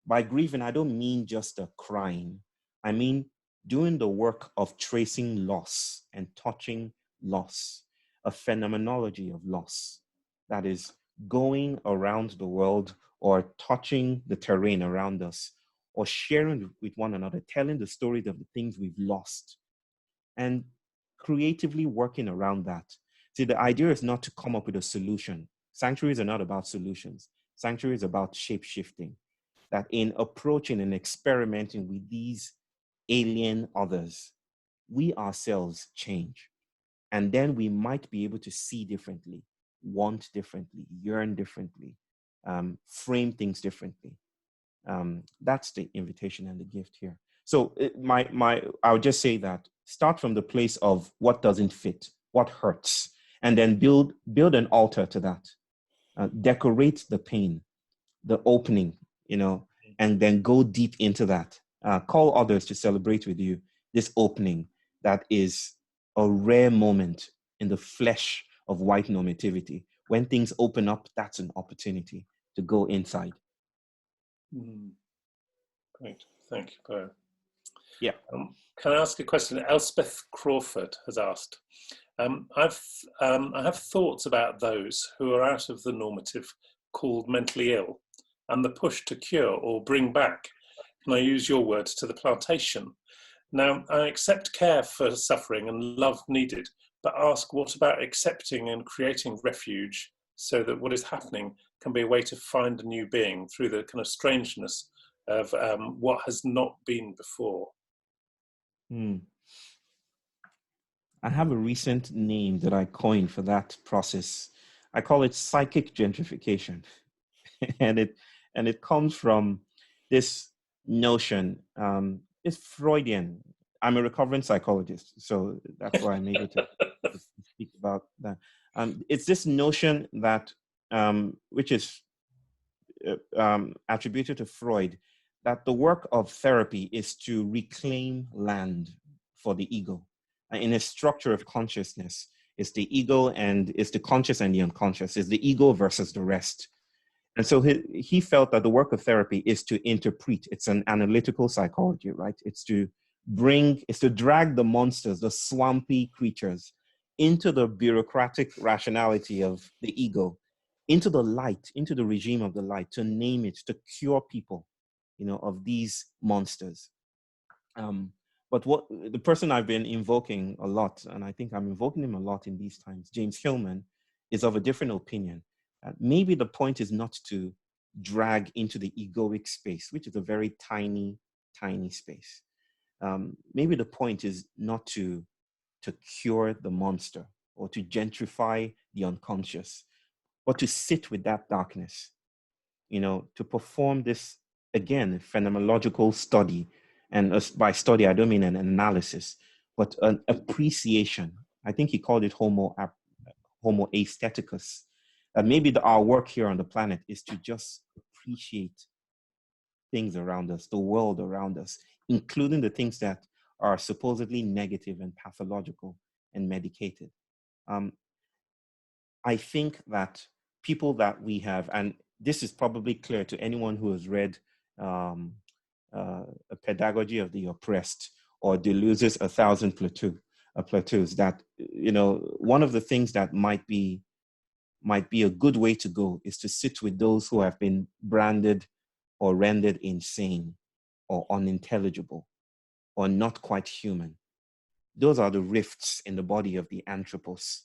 By grieving, I don't mean just a crying. I mean doing the work of tracing loss and touching loss, a phenomenology of loss that is going around the world or touching the terrain around us or sharing with one another, telling the stories of the things we've lost and creatively working around that. See, the idea is not to come up with a solution. Sanctuaries are not about solutions. Sanctuary is about shape-shifting. That in approaching and experimenting with these alien others, we ourselves change. And then we might be able to see differently, want differently, yearn differently, frame things differently. That's the invitation and the gift here. So I would just say that start from the place of what doesn't fit, what hurts, and then build an altar to that. Decorate the pain, the opening, you know, and then go deep into that. Call others to celebrate with you this opening that is a rare moment in the flesh of white normativity. When things open up, that's an opportunity to go inside. Great, thank you, Bayo. Yeah. Can I ask a question? Elspeth Crawford has asked. I have thoughts about those who are out of the normative, called mentally ill, and the push to cure or bring back, can I use your words, to the plantation. Now, I accept care for suffering and love needed, but ask, what about accepting and creating refuge so that what is happening can be a way to find a new being through the kind of strangeness of what has not been before? I have a recent name that I coined for that process. I call it psychic gentrification. and it comes from this notion. It's Freudian. I'm a recovering psychologist, so that's why I'm able to speak about that. It's this notion that, which is attributed to Freud, that the work of therapy is to reclaim land for the ego. In a structure of consciousness, it's the ego and it's the conscious and the unconscious. It's the ego versus the rest. And so he felt that the work of therapy is to interpret. It's an analytical psychology, right? It's to drag the monsters, the swampy creatures, into the bureaucratic rationality of the ego, into the light, into the regime of the light, to name it, to cure people, of these monsters. But what the person I've been invoking a lot, and I think I'm invoking him a lot in these times, James Hillman, is of a different opinion. Maybe the point is not to drag into the egoic space, which is a very tiny, tiny space. Maybe the point is not to cure the monster or to gentrify the unconscious, but to sit with that darkness, to perform this, again, phenomenological study. And by study, I don't mean an analysis, but an appreciation. I think he called it homo aestheticus. Maybe our work here on the planet is to just appreciate things around us, the world around us, including the things that are supposedly negative and pathological and medicated. I think that people that we have, and this is probably clear to anyone who has read A Pedagogy of the Oppressed or Deleuze's 1,000 Plateaus, that, one of the things that might be a good way to go is to sit with those who have been branded or rendered insane or unintelligible or not quite human. Those are the rifts in the body of the anthropos.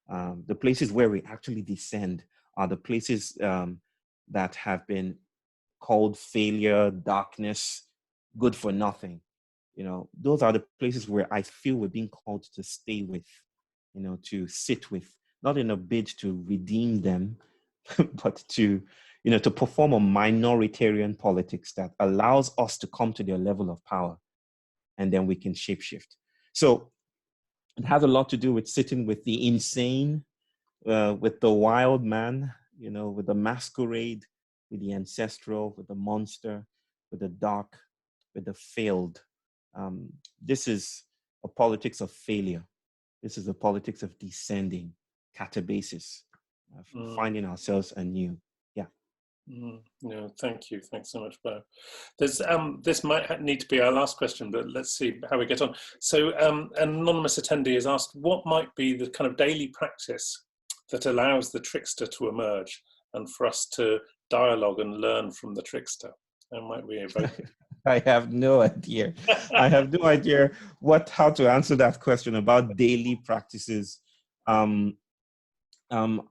The places where we actually descend are the places that have been called failure, darkness, good for nothing. Those are the places where I feel we're being called to stay with, to sit with, not in a bid to redeem them, but to perform a minoritarian politics that allows us to come to their level of power, and then we can shapeshift. So it has a lot to do with sitting with the insane, with the wild man, with the masquerade, with the ancestral, with the monster, with the dark, with the failed. This is a politics of failure. This is a politics of descending, catabasis, finding ourselves anew. Yeah. Yeah, thank you. Thanks so much, Bayo. There's this might need to be our last question, but let's see how we get on. So an anonymous attendee has asked, what might be the kind of daily practice that allows the trickster to emerge and for us to dialogue and learn from the trickster? How might we evoke it? I have no idea. I have no idea how to answer that question about daily practices. I don't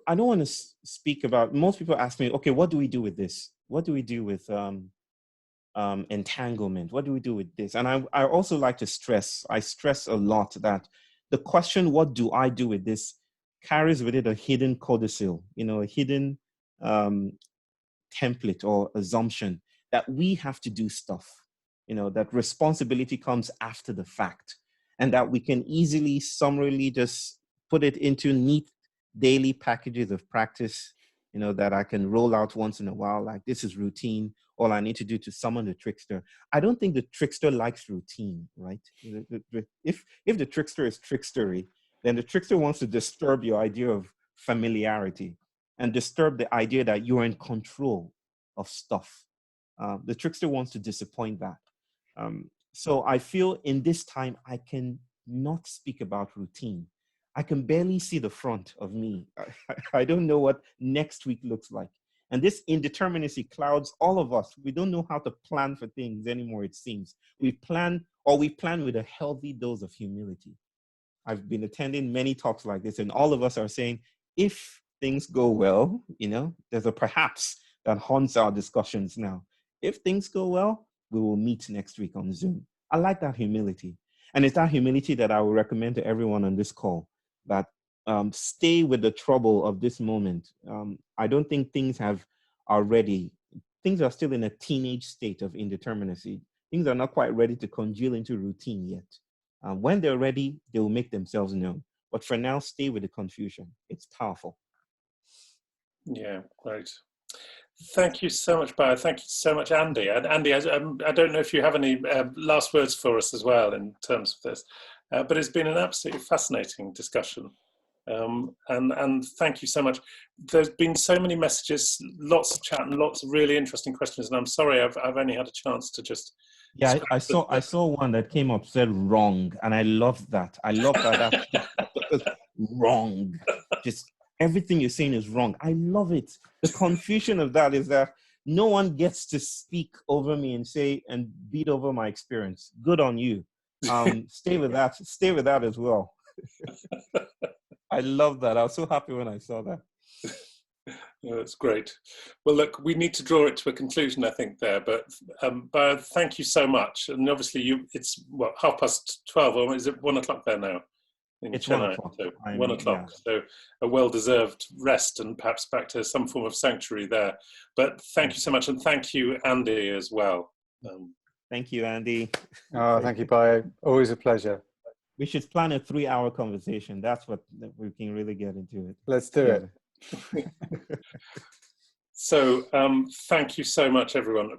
want to speak about, most people ask me, okay, what do we do with this? What do we do with entanglement? What do we do with this? And I also like to stress a lot that the question, what do I do with this, carries with it a hidden codicil, a hidden template or assumption that we have to do stuff, that responsibility comes after the fact, and that we can easily, summarily just put it into neat daily packages of practice, that I can roll out once in a while, like this is routine, all I need to do to summon the trickster. I don't think the trickster likes routine, right? If the trickster is trickstery, then the trickster wants to disturb your idea of familiarity and disturb the idea that you're in control of stuff. The trickster wants to disappoint that. So I feel in this time, I can not speak about routine. I can barely see the front of me. I don't know what next week looks like. And this indeterminacy clouds all of us. We don't know how to plan for things anymore, it seems. We plan with a healthy dose of humility. I've been attending many talks like this, and all of us are saying, if things go well, there's a perhaps that haunts our discussions now. If things go well, we will meet next week on Zoom. I like that humility. And it's that humility that I would recommend to everyone on this call, that stay with the trouble of this moment. I don't think things are still in a teenage state of indeterminacy. Things are not quite ready to congeal into routine yet. When they're ready, they will make themselves known. But for now, stay with the confusion. It's powerful. Yeah, great. Thank you so much, Bayo. Thank you so much, Andy. And Andy, I don't know if you have any last words for us as well in terms of this, but it's been an absolutely fascinating discussion. And thank you so much. There's been so many messages, lots of chat, and lots of really interesting questions. And I'm sorry, I've only had a chance to just. Yeah, I saw one that came up, said wrong, and I love that. I love that. That's wrong. Just everything you're saying is wrong. I love it. The confusion of that is that no one gets to speak over me and say and beat over my experience. Good on you. Stay with that. Stay with that as well. I love that. I was so happy when I saw that. Oh, that's great. Well, look, we need to draw it to a conclusion, I think, there. But thank you so much. And obviously, it's what, 12:30, or is it 1 o'clock there now? It's Chennai, 1 o'clock. so 1 o'clock. Yeah. So a well-deserved rest and perhaps back to some form of sanctuary there. But thank you so much, and thank you, Andy, as well. Thank you, Andy. Oh, thank you, Bayo. Always a pleasure. We should plan a 3-hour conversation. That's what we can really get into it. Let's do it. So thank you so much, everyone.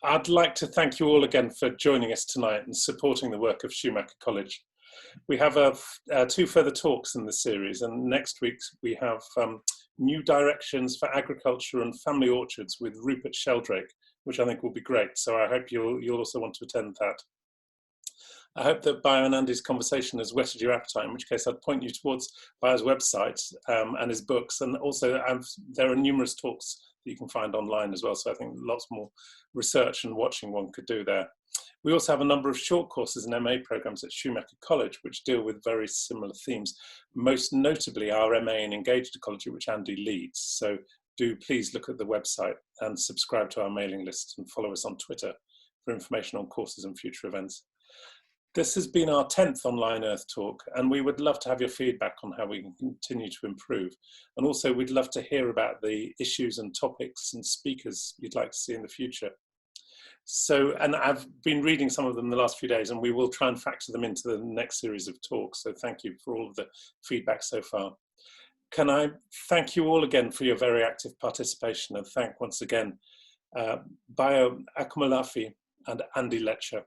I'd like to thank you all again for joining us tonight and supporting the work of Schumacher College. We have 2 further talks in the series, and next week we have New Directions for Agriculture and Family Orchards with Rupert Sheldrake, which I think will be great. So I hope you'll also want to attend that. I hope that Bayo and Andy's conversation has whetted your appetite, in which case I'd point you towards Bayo's website and his books. And also there are numerous talks that you can find online as well. So I think lots more research and watching one could do there. We also have a number of short courses and MA programs at Schumacher College, which deal with very similar themes, most notably our MA in Engaged Ecology, which Andy leads. So do please look at the website and subscribe to our mailing list and follow us on Twitter for information on courses and future events. This has been our 10th online Earth Talk, and we would love to have your feedback on how we can continue to improve. And also we'd love to hear about the issues and topics and speakers you'd like to see in the future. So, and I've been reading some of them the last few days, and we will try and factor them into the next series of talks. So thank you for all of the feedback so far. Can I thank you all again for your very active participation, and thank once again Bayo Akomolafe and Andy Letcher.